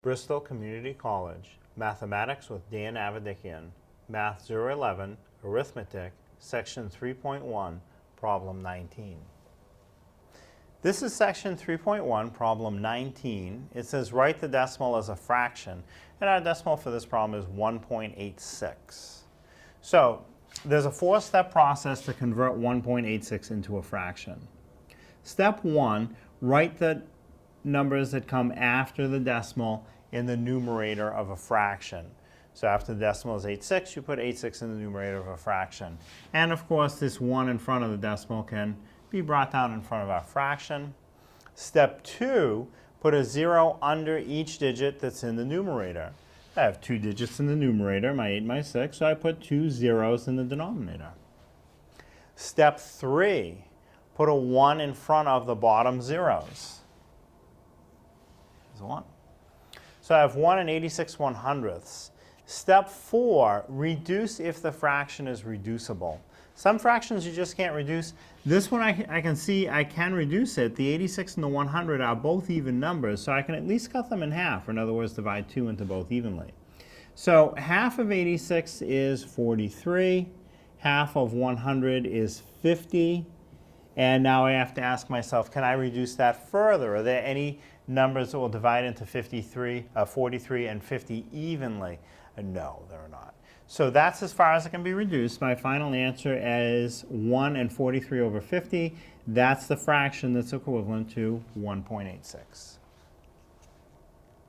Bristol Community College, Mathematics with Dan Avedikian, Math 011, Arithmetic, Section 3.1, Problem 19. This is Section 3.1, Problem 19. It says write the decimal as a fraction, and our decimal for this problem is 1.86. So there's a four-step process to convert 1.86 into a fraction. Step 1, write the numbers that come after the decimal in the numerator of a fraction. So after the decimal is 86, you put 86 in the numerator of a fraction. And of course, this 1 in front of the decimal can be brought down in front of our fraction. Step 2, put a 0 under each digit that's in the numerator. I have 2 digits in the numerator, my 8 and my 6, so I put 2 zeros in the denominator. Step 3, put a 1 in front of the bottom zeros. There's a 1. So I have 1 and 86/100ths. Step 4, reduce if the fraction is reducible. Some fractions you just can't reduce. This one I can see I can reduce it. The 86 and the 100 are both even numbers, so I can at least cut them in half, or in other words, divide 2 into both evenly. So half of 86 is 43, half of 100 is 50, and now I have to ask myself, can I reduce that further? Are there any numbers that will divide into 43 and 50 evenly? No, there are not. So that's as far as it can be reduced. My final answer is 1 and 43 over 50. That's the fraction that's equivalent to 1.86.